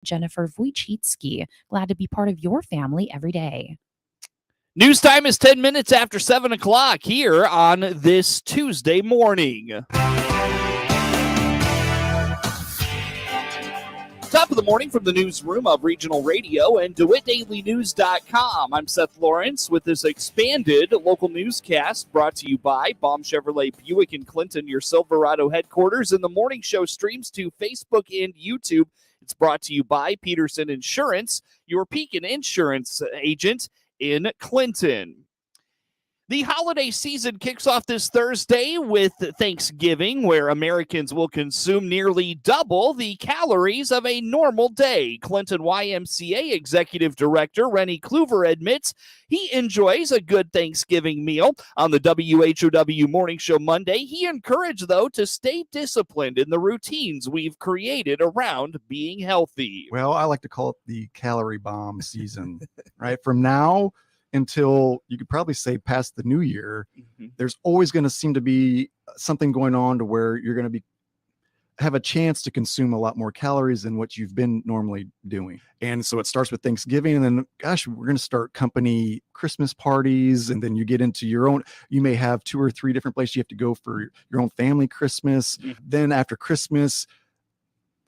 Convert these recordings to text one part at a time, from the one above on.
Jennifer Wojcicki. Glad to be part of your family every day. News time is 10 minutes after 7 o'clock here on this Tuesday morning. Top of the morning from the newsroom of Regional Radio and DeWittDailyNews.com. I'm Seth Lawrence with this expanded local newscast brought to you by Baum Chevrolet Buick in Clinton, your Silverado headquarters. And the morning show streams to Facebook and YouTube. It's brought to you by Peterson Insurance, your Pekin insurance agent in Clinton. The holiday season kicks off this Thursday with Thanksgiving, where Americans will consume nearly double the calories of a normal day. Clinton YMCA Executive Director Rennie Kluver admits he enjoys a good Thanksgiving meal. On the WHOW Morning Show Monday, he encouraged, though, to stay disciplined in the routines we've created around being healthy. Well, I like to call it the calorie bomb season, right? From now until you could probably say past the new year, there's always going to seem to be something going on to where you're going to have a chance to consume a lot more calories than what you've been normally doing. And so it starts with Thanksgiving, and then, gosh, we're going to start company Christmas parties. And then you get into your own, you may have 2 or 3 different places you have to go for your own family Christmas. Then after Christmas,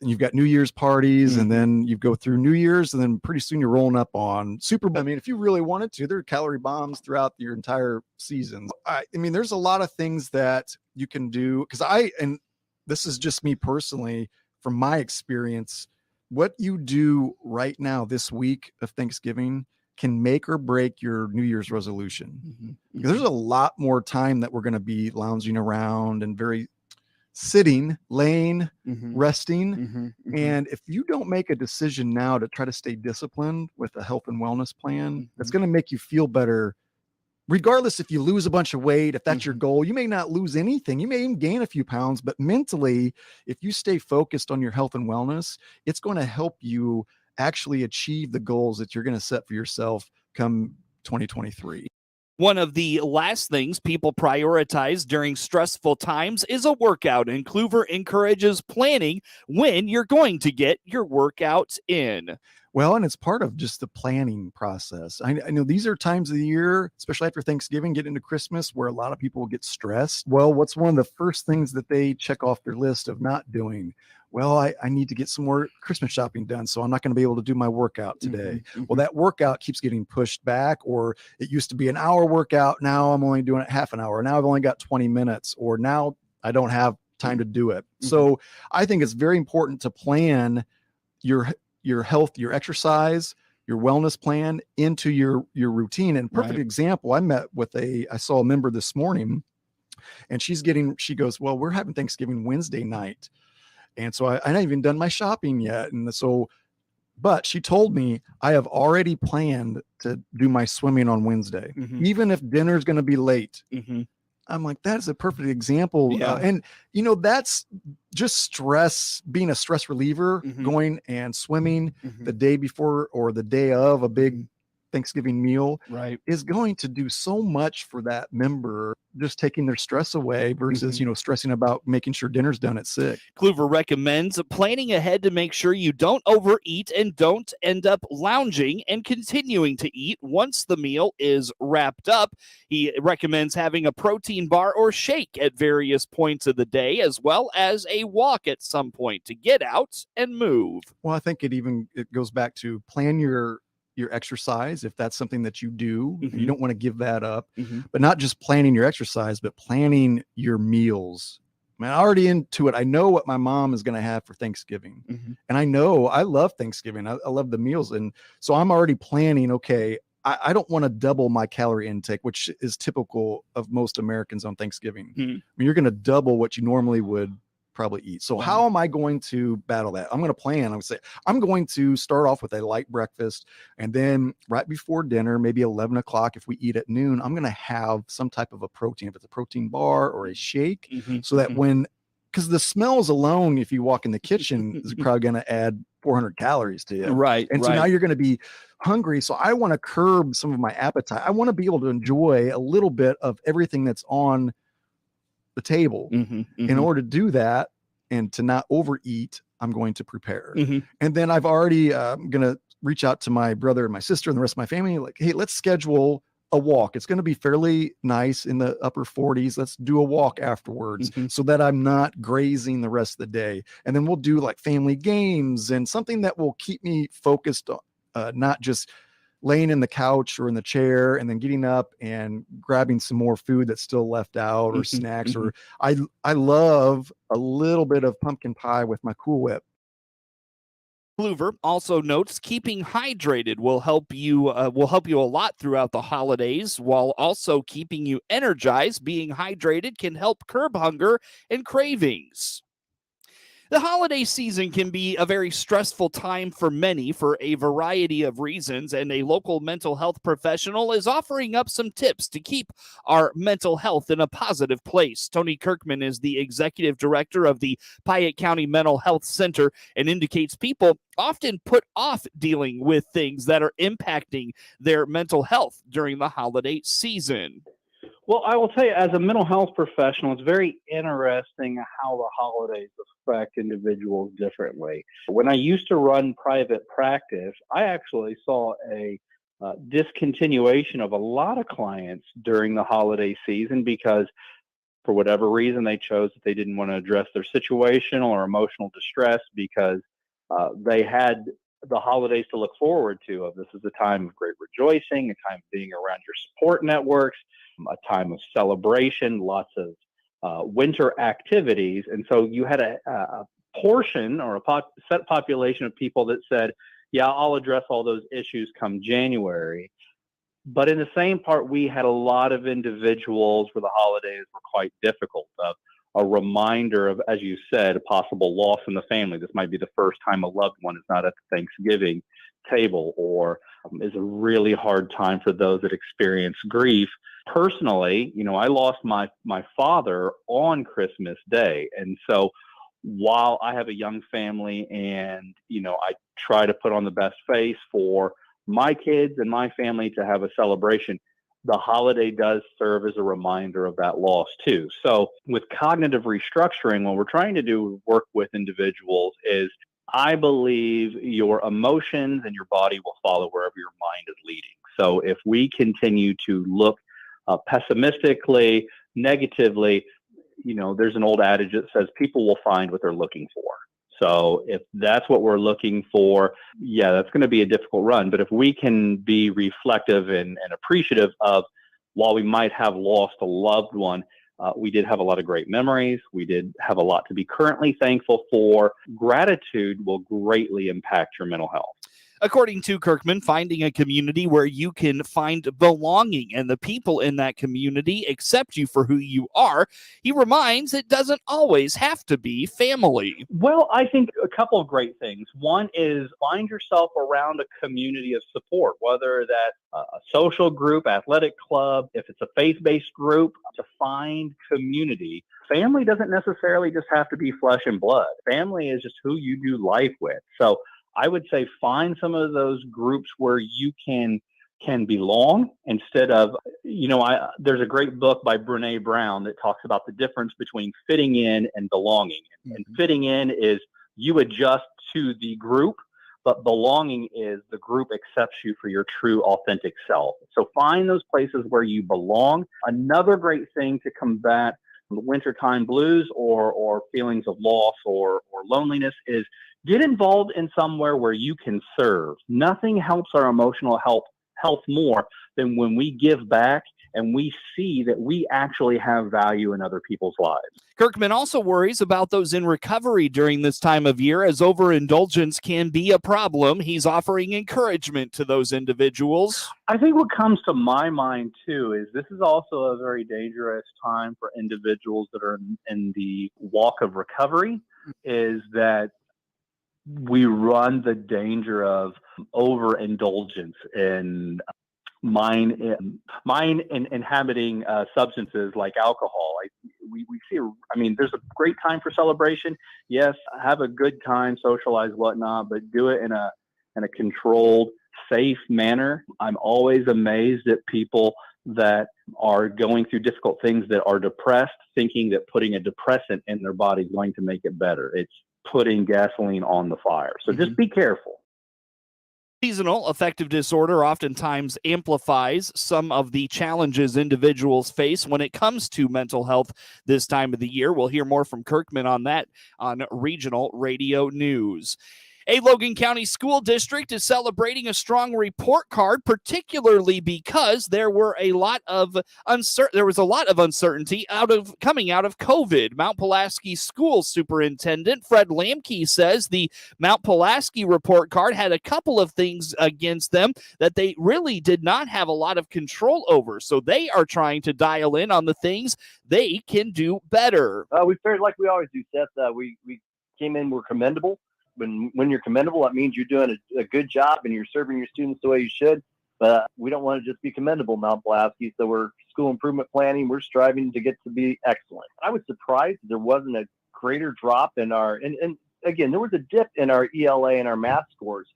and you've got New Year's parties, and then you go through New Year's, and then pretty soon you're rolling up on Super Bowl. I mean, if you really wanted to, there are calorie bombs throughout your entire season. I mean, there's a lot of things that you can do, because and this is just me personally, from my experience, what you do right now this week of Thanksgiving can make or break your New Year's resolution. Because there's a lot more time that we're going to be lounging around and sitting, laying, resting. And if you don't make a decision now to try to stay disciplined with a health and wellness plan, that's going to make you feel better. Regardless if you lose a bunch of weight, if that's your goal, you may not lose anything. You may even gain a few pounds, but mentally, if you stay focused on your health and wellness, it's going to help you actually achieve the goals that you're going to set for yourself come 2023. One of the last things people prioritize during stressful times is a workout, and Kluver encourages planning when you're going to get your workouts in. Well, and it's part of just the planning process. I know these are times of the year, especially after Thanksgiving, get into Christmas, where a lot of people get stressed. Well, what's one of the first things that they check off their list of not doing? Well, I need to get some more Christmas shopping done, so I'm not going to be able to do my workout today. Well, that workout keeps getting pushed back, or it used to be an hour workout. Now I'm only doing it half an hour. Now I've only got 20 minutes, or now I don't have time to do it. So I think it's very important to plan your health, your exercise, your wellness plan into your routine. And perfect example, I saw a member this morning, and she goes, well, we're having Thanksgiving Wednesday night. And so I haven't even done my shopping yet. And so, but she told me I have already planned to do my swimming on Wednesday, even if dinner's going to be late. I'm like, that is a perfect example. And that's just stress, being a stress reliever, going and swimming the day before or the day of a big Thanksgiving meal is going to do so much for that member, just taking their stress away versus, stressing about making sure dinner's done at 6. Kluver recommends planning ahead to make sure you don't overeat and don't end up lounging and continuing to eat once the meal is wrapped up. He recommends having a protein bar or shake at various points of the day, as well as a walk at some point to get out and move. Well, I think it goes back to plan your exercise. If that's something that you do, you don't want to give that up, but not just planning your exercise, but planning your meals. I mean, I'm already into it. I know what my mom is going to have for Thanksgiving. And I know I love Thanksgiving. I love the meals. And so I'm already planning, okay, I don't want to double my calorie intake, which is typical of most Americans on Thanksgiving. I mean, you're going to double what you normally would probably eat. So how am I going to battle that? I'm going to plan. I would say I'm going to start off with a light breakfast, and then right before dinner, maybe 11 o'clock, if we eat at noon, I'm going to have some type of a protein, if it's a protein bar or a shake, so that because the smells alone, if you walk in the kitchen, is probably going to add 400 calories to you. And so now you're going to be hungry. So I want to curb some of my appetite. I want to be able to enjoy a little bit of everything that's on the table. In order to do that and to not overeat, I'm going to prepare. Mhm. And then I've already going to reach out to my brother and my sister and the rest of my family, like, hey, let's schedule a walk. It's going to be fairly nice in the upper 40s. Let's do a walk afterwards Mhm. so that I'm not grazing the rest of the day. And then we'll do like family games and something that will keep me focused on not just laying in the couch or in the chair and then getting up and grabbing some more food that's still left out or Mhm. snacks. Mhm. Or I love a little bit of pumpkin pie with my Cool Whip. Kluver also notes keeping hydrated will help you a lot throughout the holidays, while also keeping you energized. Being hydrated can help curb hunger and cravings. The holiday season can be a very stressful time for many for a variety of reasons, and a local mental health professional is offering up some tips to keep our mental health in a positive place. Tony Kirkman is the executive director of the Piatt County Mental Health Center and indicates people often put off dealing with things that are impacting their mental health during the holiday season. Well, I will tell you, as a mental health professional, it's very interesting how the holidays affect individuals differently. When I used to run private practice, I actually saw a discontinuation of a lot of clients during the holiday season because, for whatever reason, they chose that they didn't want to address their situational or emotional distress because they had the holidays to look forward to. Of this is a time of great rejoicing, a time of being around your support networks, a time of celebration, lots of winter activities. And so you had a portion or a set population of people that said, yeah, I'll address all those issues come January. But in the same part, we had a lot of individuals where the holidays were quite difficult. A reminder of, as you said, a possible loss in the family. This might be the first time a loved one is not at the Thanksgiving table, or is a really hard time for those that experience grief. Personally, I lost my father on Christmas Day, and so while I have a young family, and I try to put on the best face for my kids and my family to have a celebration, the holiday does serve as a reminder of that loss too. So with cognitive restructuring, what we're trying to do work with individuals is, I believe your emotions and your body will follow wherever your mind is leading. So if we continue to look pessimistically, negatively, there's an old adage that says people will find what they're looking for. So if that's what we're looking for, yeah, that's going to be a difficult run. But if we can be reflective and appreciative of, while we might have lost a loved one, we did have a lot of great memories. We did have a lot to be currently thankful for. Gratitude will greatly impact your mental health. According to Kirkman, finding a community where you can find belonging and the people in that community accept you for who you are, he reminds it doesn't always have to be family. Well, I think a couple of great things. One is find yourself around a community of support, whether that's a social group, athletic club, if it's a faith-based group, to find community. Family doesn't necessarily just have to be flesh and blood. Family is just who you do life with. So I would say find some of those groups where you can belong, instead of, there's a great book by Brene Brown that talks about the difference between fitting in and belonging. And fitting in is you adjust to the group, but belonging is the group accepts you for your true, authentic self. So find those places where you belong. Another great thing to combat wintertime blues or feelings of loss or loneliness is get involved in somewhere where you can serve. Nothing helps our emotional health more than when we give back and we see that we actually have value in other people's lives. Kirkman also worries about those in recovery during this time of year, as overindulgence can be a problem. He's offering encouragement to those individuals. I think what comes to my mind too is this is also a very dangerous time for individuals that are in the walk of recovery, is that we run the danger of overindulgence in mind inhabiting substances like alcohol. We see, there's a great time for celebration. Yes, have a good time, socialize, whatnot, but do it in a controlled, safe manner. I'm always amazed at people that are going through difficult things, that are depressed, thinking that putting a depressant in their body is going to make it better. putting gasoline on the fire. So just be careful. Seasonal affective disorder oftentimes amplifies some of the challenges individuals face when it comes to mental health this time of the year. We'll hear more from Kirkman on that on Regional Radio News. A Logan County school district is celebrating a strong report card, particularly because there was a lot of uncertainty coming out of COVID. Mount Pulaski School Superintendent Fred Lamke says the Mount Pulaski report card had a couple of things against them that they really did not have a lot of control over. So they are trying to dial in on the things they can do better. We fared like we always do, Seth. We came in, we're commendable. When you're commendable, that means you're doing a good job and you're serving your students the way you should. But we don't want to just be commendable, Mount Pulaski. So we're school improvement planning. We're striving to get to be excellent. I was surprised there wasn't a greater drop in our, and again, there was a dip in our ELA and our math scores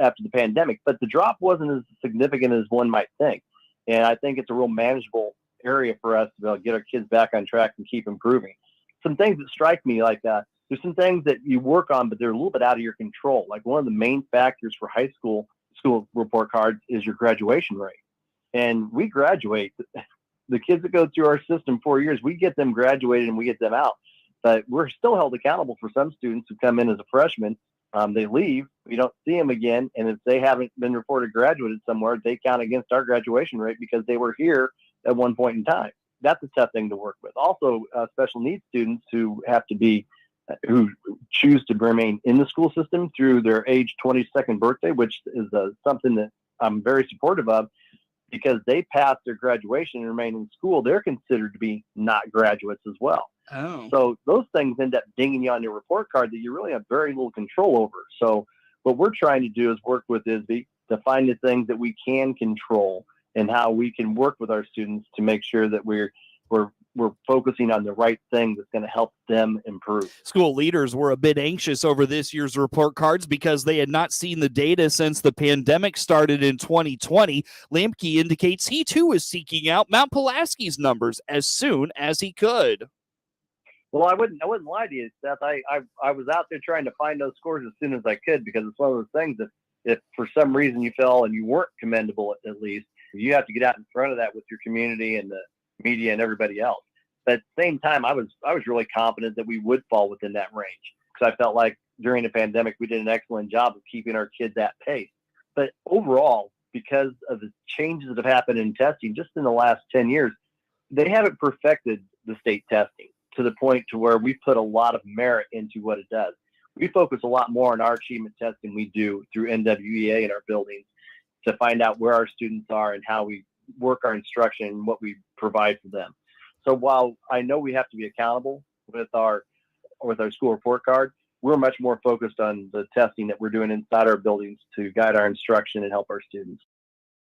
after the pandemic, but the drop wasn't as significant as one might think. And I think it's a real manageable area for us to get our kids back on track and keep improving. Some things that strike me like that. There's some things that you work on, but they're a little bit out of your control. Like one of the main factors for high school report cards is your graduation rate. And we graduate. The kids that go through our system 4 years, we get them graduated and we get them out. But we're still held accountable for some students who come in as a freshman. They leave. We don't see them again. And if they haven't been reported graduated somewhere, they count against our graduation rate because they were here at one point in time. That's a tough thing to work with. Also, special needs students who choose to remain in the school system through their age 22nd birthday, which is something that I'm very supportive of, because they pass their graduation and remain in school. They're considered to be not graduates as well. Oh. So those things end up dinging you on your report card that you really have very little control over. So what we're trying to do is work with ISB to find the things that we can control and how we can work with our students to make sure that we're focusing on the right thing that's going to help them improve. School leaders were a bit anxious over this year's report cards because they had not seen the data since the pandemic started in 2020. Lamke indicates he too is seeking out Mount Pulaski's numbers as soon as he could. Well, I wouldn't lie to you, Seth. I was out there trying to find those scores as soon as I could, because it's one of those things that if for some reason you fell and you weren't commendable, at least, you have to get out in front of that with your community and the media and everybody else. But at the same time, I was really confident that we would fall within that range, because I felt like during the pandemic we did an excellent job of keeping our kids at pace. But overall, because of the changes that have happened in testing just in the last 10 years, they haven't perfected the state testing to the point to where we put a lot of merit into what it does. We focus a lot more on our achievement testing we do through NWEA in our buildings to find out where our students are and how we work our instruction and what we provide for them. So while I know we have to be accountable with our school report card, we're much more focused on the testing that we're doing inside our buildings to guide our instruction and help our students.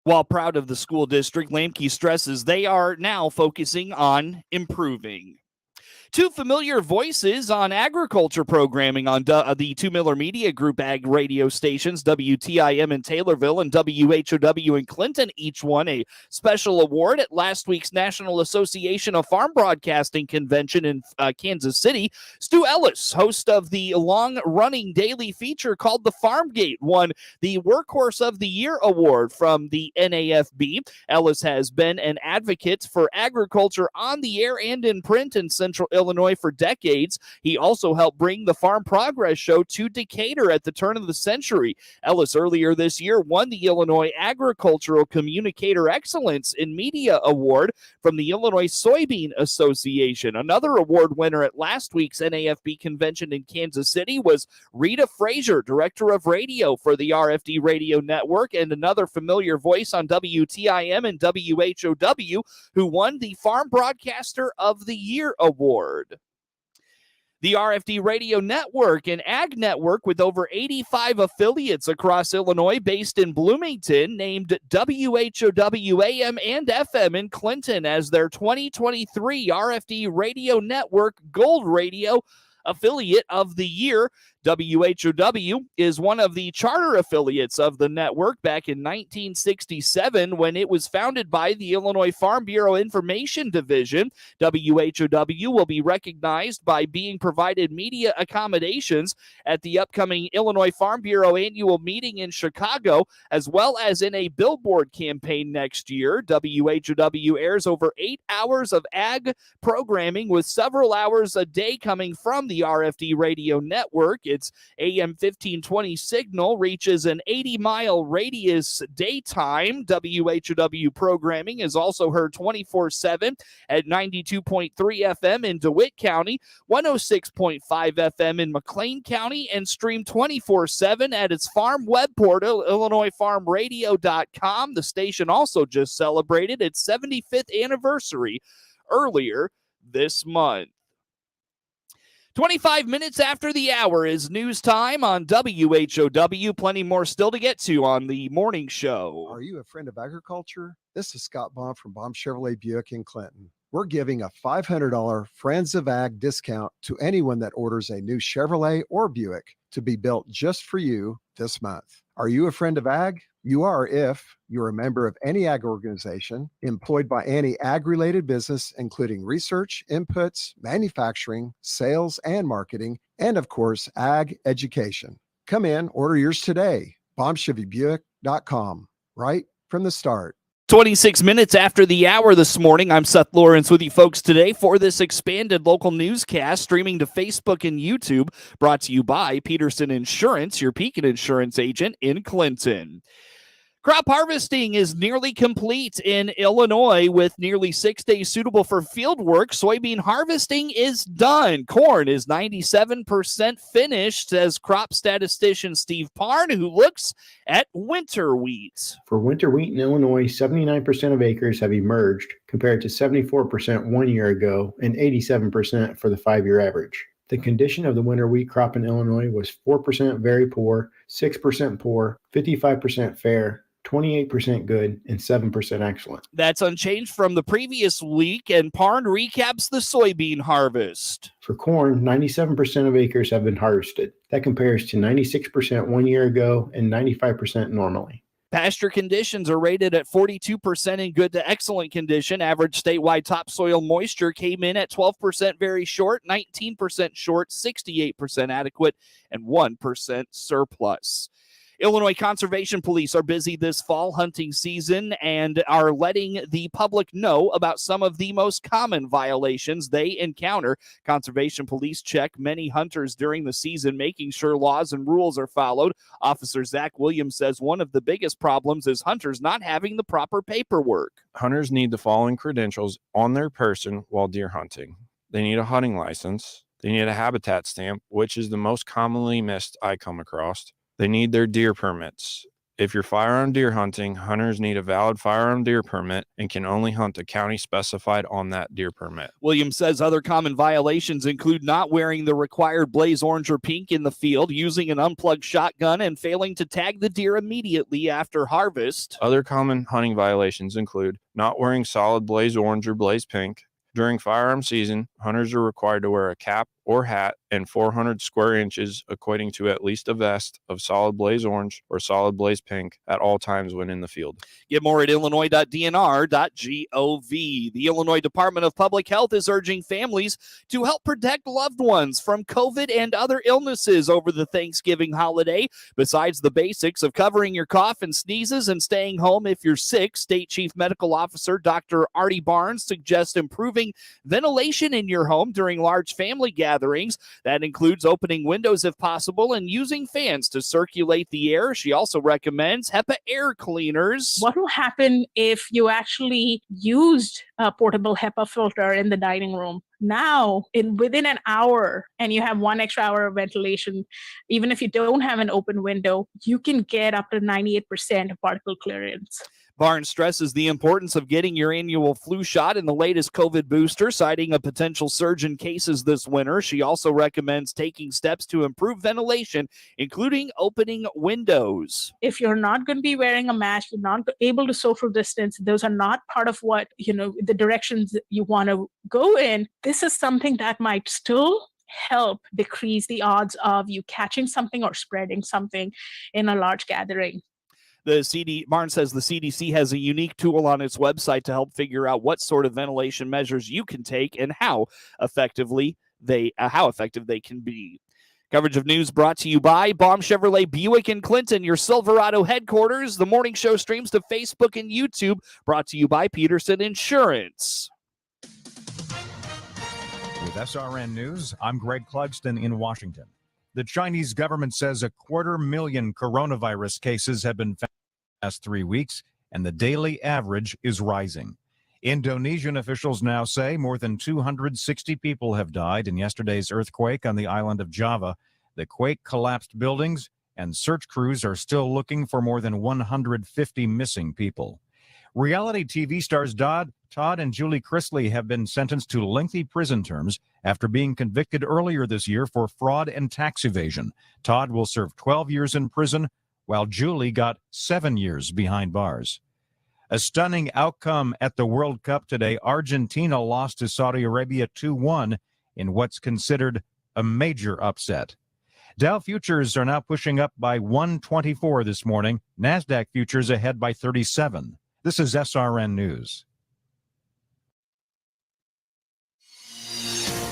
While proud of the school district, Lamke stresses they are now focusing on improving. Two familiar voices on agriculture programming on the Two Miller Media Group ag radio stations, WTIM in Taylorville and WHOW in Clinton, each won a special award at last week's National Association of Farm Broadcasting Convention in Kansas City. Stu Ellis, host of the long-running daily feature called The Farm Gate, won the Workhorse of the Year award from the NAFB. Ellis has been an advocate for agriculture on the air and in print in Central Illinois for decades. He also helped bring the Farm Progress Show to Decatur at the turn of the century. Ellis earlier this year won the Illinois Agricultural Communicator Excellence in Media Award from the Illinois Soybean Association. Another award winner at last week's NAFB convention in Kansas City was Rita Frazier, Director of Radio for the RFD Radio Network, and another familiar voice on WTIM and WHOW who won the Farm Broadcaster of the Year award. The RFD Radio Network, an ag network with over 85 affiliates across Illinois based in Bloomington, named WHOW AM and FM in Clinton as their 2023 RFD Radio Network Gold Radio Affiliate of the Year. WHOW is one of the charter affiliates of the network back in 1967 when it was founded by the Illinois Farm Bureau Information Division. WHOW will be recognized by being provided media accommodations at the upcoming Illinois Farm Bureau annual meeting in Chicago, as well as in a billboard campaign next year. WHOW airs over 8 hours of ag programming with several hours a day coming from the RFD radio network. Its AM 1520 signal reaches an 80-mile radius daytime. WHOW programming is also heard 24/7 at 92.3 FM in DeWitt County, 106.5 FM in McLean County, and streamed 24/7 at its farm web portal, IllinoisFarmRadio.com. The station also just celebrated its 75th anniversary earlier this month. 25 minutes after the hour is news time on WHOW. Plenty more still to get to on the morning show. Are you a friend of agriculture? This is Scott Baum from Baum Chevrolet Buick in Clinton. We're giving a $500 Friends of Ag discount to anyone that orders a new Chevrolet or Buick to be built just for you this month. Are you a friend of ag? You are if you're a member of any ag organization, employed by any ag-related business, including research, inputs, manufacturing, sales, and marketing, and of course, ag education. Come in, order yours today. BaumChevyBuick.com, right from the start. 26 minutes after the hour this morning, I'm Seth Lawrence with you folks today for this expanded local newscast streaming to Facebook and YouTube, brought to you by Peterson Insurance, your Pekin Insurance agent in Clinton. Crop harvesting is nearly complete in Illinois with nearly 6 days suitable for field work. Soybean harvesting is done. Corn is 97% finished, says crop statistician Steve Parn, who looks at winter wheat. For winter wheat in Illinois, 79% of acres have emerged compared to 74% 1 year ago and 87% for the 5-year average. The condition of the winter wheat crop in Illinois was 4% very poor, 6% poor, 55% fair, 28% good, and 7% excellent. That's unchanged from the previous week, and Parn recaps the soybean harvest. For corn, 97% of acres have been harvested. That compares to 96% 1 year ago and 95% normally. Pasture conditions are rated at 42% in good to excellent condition. Average statewide topsoil moisture came in at 12% very short, 19% short, 68% adequate, and 1% surplus. Illinois Conservation Police are busy this fall hunting season and are letting the public know about some of the most common violations they encounter. Conservation Police check many hunters during the season, making sure laws and rules are followed. Officer Zach Williams says one of the biggest problems is hunters not having the proper paperwork. Hunters need the following credentials on their person while deer hunting. They need a hunting license. They need a habitat stamp, which is the most commonly missed I come across. They need their deer permits. If you're firearm deer hunting, hunters need a valid firearm deer permit and can only hunt the county specified on that deer permit. Williams says other common violations include not wearing the required blaze orange or pink in the field, using an unplugged shotgun, and failing to tag the deer immediately after harvest. Other common hunting violations include not wearing solid blaze orange or blaze pink. During firearm season, hunters are required to wear a cap or hat and 400 square inches, equating to at least a vest of solid blaze orange or solid blaze pink at all times when in the field. Get more at illinois.dnr.gov. The Illinois Department of Public Health is urging families to help protect loved ones from COVID and other illnesses over the Thanksgiving holiday. Besides the basics of covering your cough and sneezes and staying home if you're sick, State Chief Medical Officer Dr. Artie Barnes suggests improving ventilation in your home during large family gatherings. That includes opening windows if possible and using fans to circulate the air. She also recommends HEPA air cleaners. What will happen if you actually used a portable HEPA filter in the dining room? Now, within an hour, and you have 1 extra hour of ventilation, even if you don't have an open window, you can get up to 98% particle clearance. Barnes stresses the importance of getting your annual flu shot and the latest COVID booster, citing a potential surge in cases this winter. She also recommends taking steps to improve ventilation, including opening windows. If you're not going to be wearing a mask, you're not able to social distance, those are not part of what, the directions you want to go in. This is something that might still help decrease the odds of you catching something or spreading something in a large gathering. Martin says the CDC has a unique tool on its website to help figure out what sort of ventilation measures you can take and how effective they can be. Coverage of news brought to you by Baum Chevrolet Buick in Clinton, your Silverado headquarters. The morning show streams to Facebook and YouTube, brought to you by Peterson Insurance. With SRN News, I'm Greg Clugston in Washington. The Chinese government says 250,000 coronavirus cases have been found in the past 3 weeks, and the daily average is rising. Indonesian officials now say more than 260 people have died in yesterday's earthquake on the island of Java. The quake collapsed buildings, and search crews are still looking for more than 150 missing people. Reality TV stars Todd and Julie Chrisley have been sentenced to lengthy prison terms after being convicted earlier this year for fraud and tax evasion. Todd will serve 12 years in prison, while Julie got 7 years behind bars. A stunning outcome at the World Cup today. Argentina lost to Saudi Arabia 2-1 in what's considered a major upset. Dow futures are now pushing up by 124 this morning. NASDAQ futures ahead by 37. This is SRN News.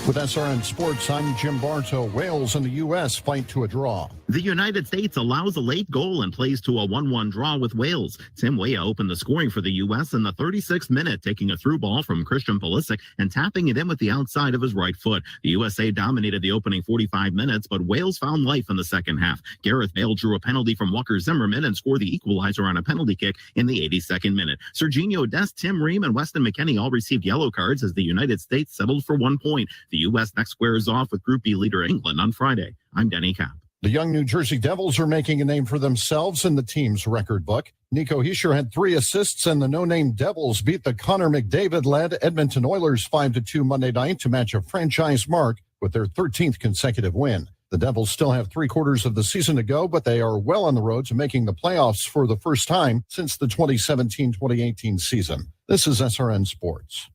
With SRN Sports, I'm Jim Bartow. Wales and the U.S. fight to a draw. The United States allows a late goal and plays to a 1-1 draw with Wales. Tim Weah opened the scoring for the U.S. in the 36th minute, taking a through ball from Christian Pulisic and tapping it in with the outside of his right foot. The USA dominated the opening 45 minutes, but Wales found life in the second half. Gareth Bale drew a penalty from Walker Zimmerman and scored the equalizer on a penalty kick in the 82nd minute. Serginho Dest, Tim Ream, and Weston McKennie all received yellow cards as the United States settled for 1 point. The U.S. next squares off with Group B leader England on Friday. I'm Denny Kapp. The young New Jersey Devils are making a name for themselves in the team's record book. Nico Hischier had 3 assists, and the no-name Devils beat the Connor McDavid-led Edmonton Oilers 5-2 Monday night to match a franchise mark with their 13th consecutive win. The Devils still have 3/4 of the season to go, but they are well on the road to making the playoffs for the first time since the 2017-2018 season. This is SRN Sports.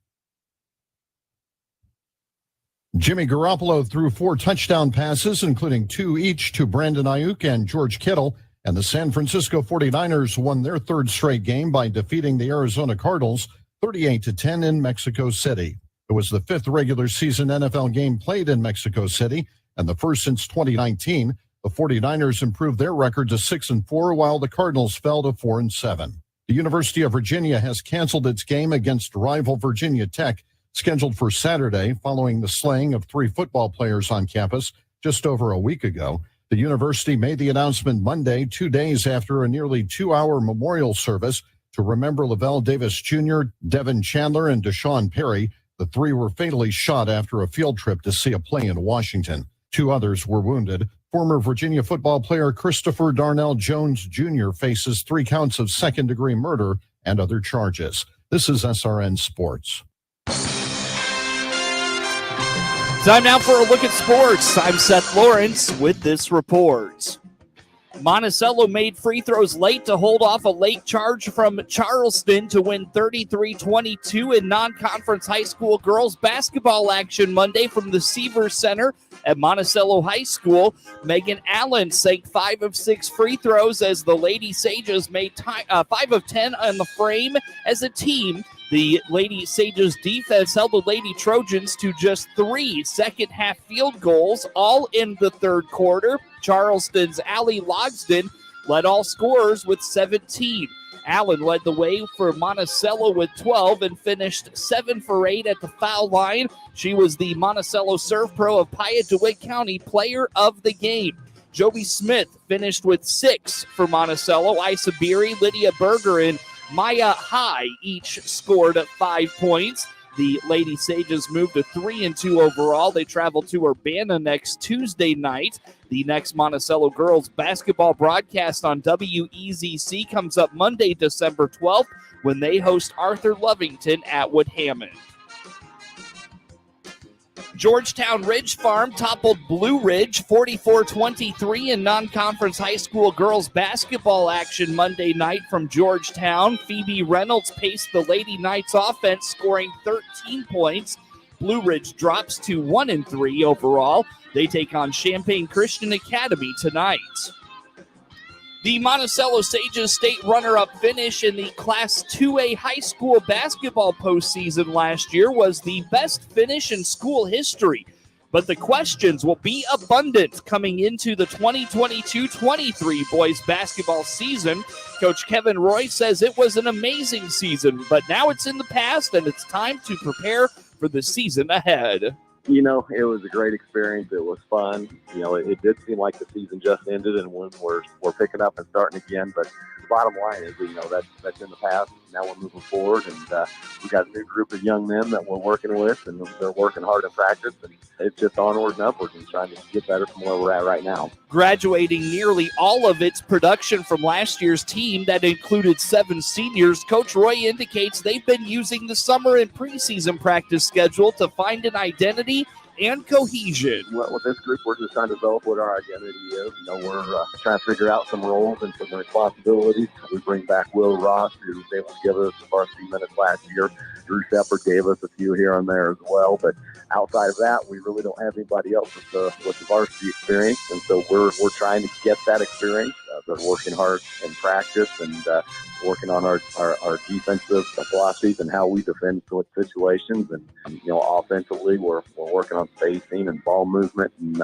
Jimmy Garoppolo threw 4 touchdown passes, including 2 each to Brandon Ayuk and George Kittle, and the San Francisco 49ers won their 3rd straight game by defeating the Arizona Cardinals 38-10 in Mexico City. It was the 5th regular season NFL game played in Mexico City, and the first since 2019. The 49ers improved their record to 6-4, while the Cardinals fell to 4-7. The University of Virginia has canceled its game against rival Virginia Tech, scheduled for Saturday following the slaying of 3 football players on campus just over a week ago. The university made the announcement Monday, 2 days after a nearly 2-hour memorial service to remember Lavelle Davis Jr., Devin Chandler, and Deshaun Perry. The 3 were fatally shot after a field trip to see a play in Washington. 2 others were wounded. Former Virginia football player Christopher Darnell Jones Jr. faces 3 counts of second-degree murder and other charges. This is SRN Sports. Time now for a look at sports. I'm Seth Lawrence with this report. Monticello made free throws late to hold off a late charge from Charleston to win 33-22 in non-conference high school girls basketball action Monday from the Seaver Center at Monticello High School. Megan Allen sank 5 of 6 free throws as the Lady Sages made 5 of 10 on the frame as a team. The Lady Sages defense held the Lady Trojans to just 3 second-half field goals, all in the third quarter. Charleston's Allie Logsden led all scorers with 17. Allen led the way for Monticello with 12 and finished 7 for 8 at the foul line. She was the Monticello Serve Pro of Piatt DeWitt County Player of the Game. Joby Smith finished with 6 for Monticello. Isa Beery, Lydia Berger, and Maya High each scored 5 points. The Lady Sages moved to 3-2 overall. They travel to Urbana next Tuesday night. The next Monticello girls basketball broadcast on WEZC comes up Monday, December 12th, when they host Arthur Lovington at Wood Hammond. Georgetown Ridge Farm toppled Blue Ridge 44-23 in non-conference high school girls basketball action Monday night from Georgetown. Phoebe Reynolds paced the Lady Knights offense, scoring 13 points. Blue Ridge drops to 1-3 overall. They take on Champaign Christian Academy tonight. The Monticello Sages state runner-up finish in the Class 2A high school basketball postseason last year was the best finish in school history. But the questions will be abundant coming into the 2022-23 boys basketball season. Coach Kevin Roy says it was an amazing season, but now it's in the past and it's time to prepare for the season ahead. You know, it was a great experience. It was fun. You know, it did seem like the season just ended, and when we're picking up and starting again. But the bottom line is, you know, that's in the past. Now we're moving forward, and we got a new group of young men that we're working with, and they're working hard in practice. And it's just onward and upward and trying to get better from where we're at right now. Graduating nearly all of its production from last year's team that included 7 seniors, Coach Roy indicates they've been using the summer and preseason practice schedule to find an identity and cohesion. With this group, we're just trying to develop what our identity is. You know, we're trying to figure out some roles and some responsibilities. We bring back Will Ross, who was able to give us the varsity minutes last year. Drew Shepard gave us a few here and there as well. But outside of that, we really don't have anybody else with the varsity experience. And so we're trying to get that experience. They're working hard in practice and working on our defensive philosophies and how we defend situations. And, you know, offensively, we're working on spacing and ball movement. And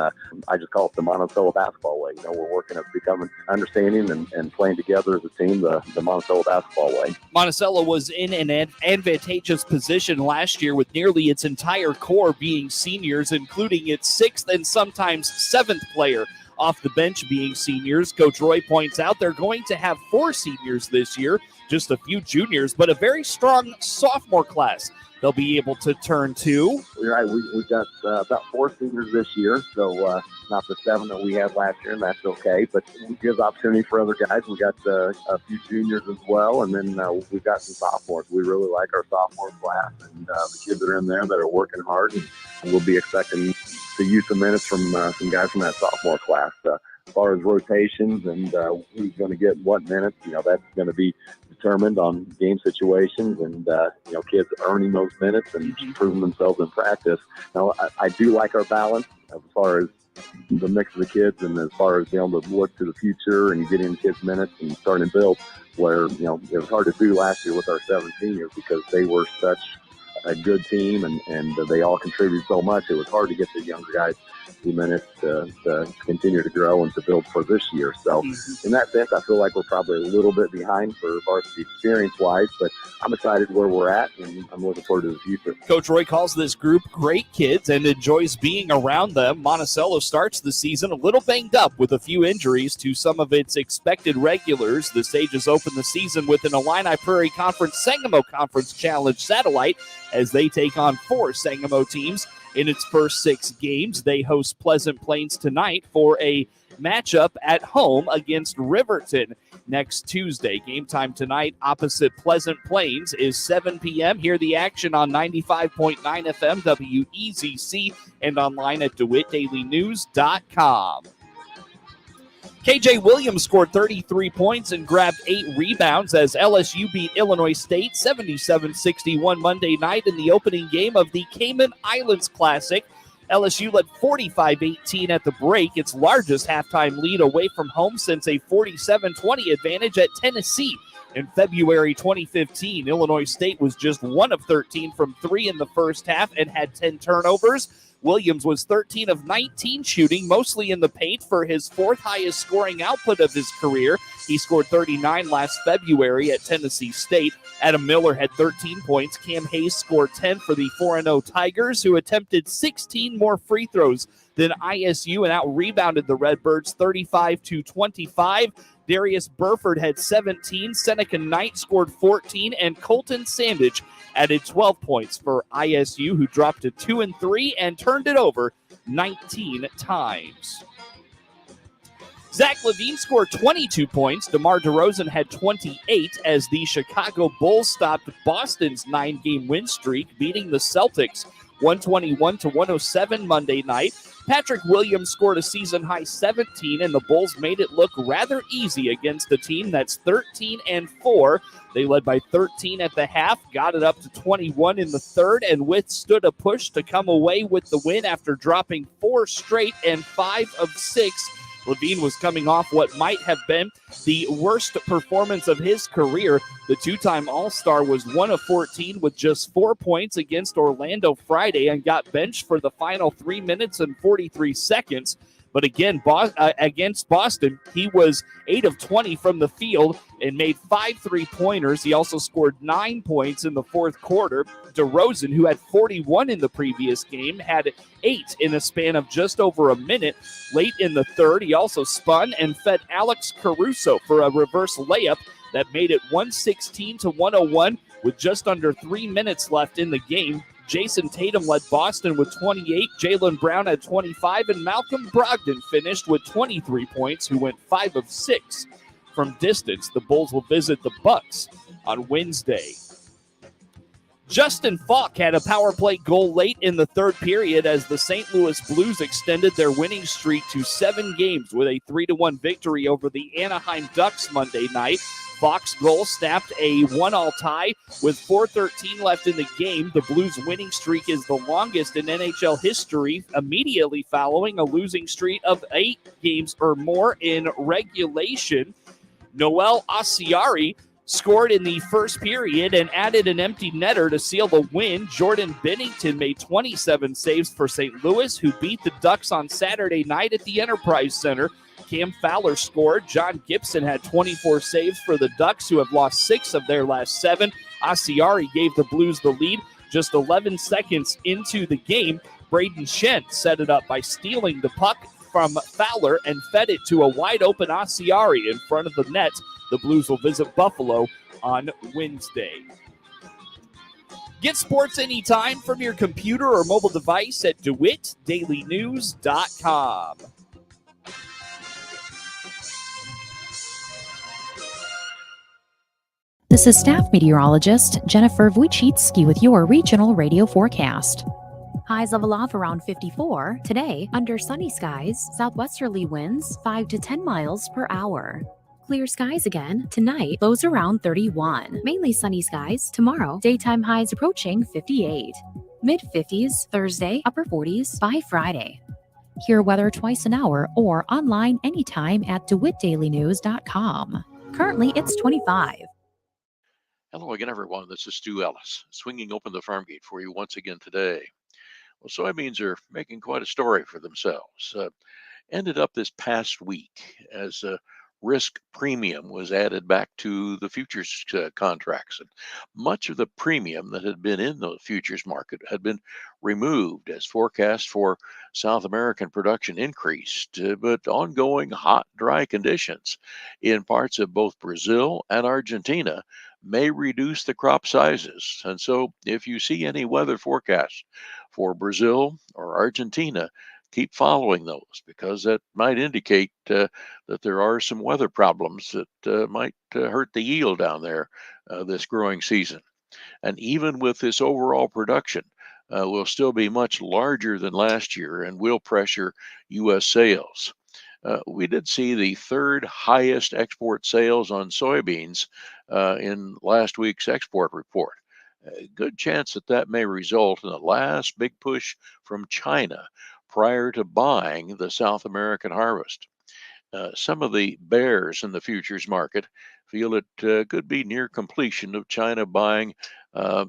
I just call it the Monticello basketball way. You know, we're working at becoming understanding and playing together as a team the Monticello basketball way. Monticello was in an advantageous position last year with nearly its entire core being seniors, including its 6th and sometimes 7th player off the bench being seniors. Coach Roy points out they're going to have 4 seniors this year, just a few juniors, but a very strong sophomore class they'll be able to turn to. You're right. We've got about 4 seniors this year, so not the 7 that we had last year, and that's okay. But we give opportunity for other guys. We got a few juniors as well, and then we've got some sophomores. We really like our sophomore class, and the kids that are in there that are working hard, and we'll be expecting to use some minutes from some guys from that sophomore class. As far as rotations and who's going to get what minutes, you know, that's going to be determined on game situations and, you know, kids earning those minutes and proving themselves in practice. Now, I do like our balance as far as the mix of the kids and as far as being able to look to the future and getting kids minutes and starting to build where, you know, it was hard to do last year with our 7 seniors because they were such a good team and they all contributed so much. It was hard to get the younger guys few minutes to continue to grow and to build for this year. So in that sense, I feel like we're probably a little bit behind for varsity experience-wise, but I'm excited where we're at, and I'm looking forward to the future. Coach Roy calls this group great kids and enjoys being around them. Monticello starts the season a little banged up with a few injuries to some of its expected regulars. The Sages open the season with an Illini Prairie Conference Sangamo Conference Challenge satellite as they take on 4 Sangamo teams. In its first 6 games, they host Pleasant Plains tonight for a matchup at home against Riverton next Tuesday. Game time tonight opposite Pleasant Plains is 7 p.m. Hear the action on 95.9 FM WEZC and online at DeWittDailyNews.com. KJ Williams scored 33 points and grabbed 8 rebounds as LSU beat Illinois State 77-61 Monday night in the opening game of the Cayman Islands Classic. LSU led 45-18 at the break, its largest halftime lead away from home since a 47-20 advantage at Tennessee. In February 2015, Illinois State was just 1 of 13 from 3 in the first half and had 10 turnovers. Williams was 13 of 19 shooting, mostly in the paint for his 4th highest scoring output of his career. He scored 39 last February at Tennessee State. Adam Miller had 13 points. Cam Hayes scored 10 for the 4-0 Tigers, who attempted 16 more free throws than ISU and out-rebounded the Redbirds 35-25. Darius Burford had 17, Seneca Knight scored 14, and Colton Sandage added 12 points for ISU, who dropped to 2-3 and turned it over 19 times. Zach LaVine scored 22 points. DeMar DeRozan had 28 as the Chicago Bulls stopped Boston's 9-game win streak, beating the Celtics 121-107 Monday night. Patrick Williams scored a season-high 17, and the Bulls made it look rather easy against a team that's 13-4. They led by 13 at the half, got it up to 21 in the third, and withstood a push to come away with the win after dropping 4 straight and 5 of 6. Levine was coming off what might have been the worst performance of his career. The two-time All-Star was 1 of 14 with just 4 points against Orlando Friday and got benched for the final 3 minutes and 43 seconds. But again, against Boston, he was 8 of 20 from the field and made 5 3-pointers. He also scored 9 points in the fourth quarter. DeRozan, who had 41 in the previous game, had 8 in a span of just over a minute. Late in the third, he also spun and fed Alex Caruso for a reverse layup that made it 116-101 with just under 3 minutes left in the game. Jason Tatum led Boston with 28, Jaylen Brown had 25, and Malcolm Brogdon finished with 23 points, who went 5 of 6 from distance. The Bulls will visit the Bucks on Wednesday. Justin Falk had a power play goal late in the third period as the St. Louis Blues extended their winning streak to 7 games with a 3-1 victory over the Anaheim Ducks Monday night. Falk's goal snapped a 1-all tie with 4:13 left in the game. The Blues' winning streak is the longest in NHL history, immediately following a losing streak of 8 games or more in regulation. Noel Asiari scored in the first period and added an empty netter to seal the win. Jordan Bennington made 27 saves for St. Louis, who beat the Ducks on Saturday night at the Enterprise Center. Cam Fowler scored. John Gibson had 24 saves for the Ducks, who have lost 6 of their last 7. Asiari gave the Blues the lead just 11 seconds into the game. Braden Shen set it up by stealing the puck from Fowler and fed it to a wide-open Asiari in front of the net. The Blues will visit Buffalo on Wednesday. Get sports anytime from your computer or mobile device at DeWittDailyNews.com. This is staff meteorologist Jennifer Wojcicki with your regional radio forecast. Highs level off around 54. Today, under sunny skies, southwesterly winds 5 to 10 miles per hour. Clear skies again. Tonight, lows around 31. Mainly sunny skies. Tomorrow, daytime highs approaching 58. Mid-50s Thursday, upper 40s by Friday. Hear weather twice an hour or online anytime at DeWittDailyNews.com. Currently, it's 25. Hello again, everyone. This is Stu Ellis, swinging open the farm gate for you once again today. Well, soybeans are making quite a story for themselves. Ended up this past week as a risk premium was added back to the futures contracts. And much of the premium that had been in the futures market had been removed as forecasts for South American production increased, but ongoing hot, dry conditions in parts of both Brazil and Argentina may reduce the crop sizes. And so if you see any weather forecasts for Brazil or Argentina, keep following those, because that might indicate that there are some weather problems that might hurt the yield down there this growing season. And even with this overall production, will still be much larger than last year and will pressure U.S. sales. We did see the third highest export sales on soybeans in last week's export report. A good chance that that may result in the last big push from China prior to buying the South American harvest. Some of the bears in the futures market feel it could be near completion of China buying the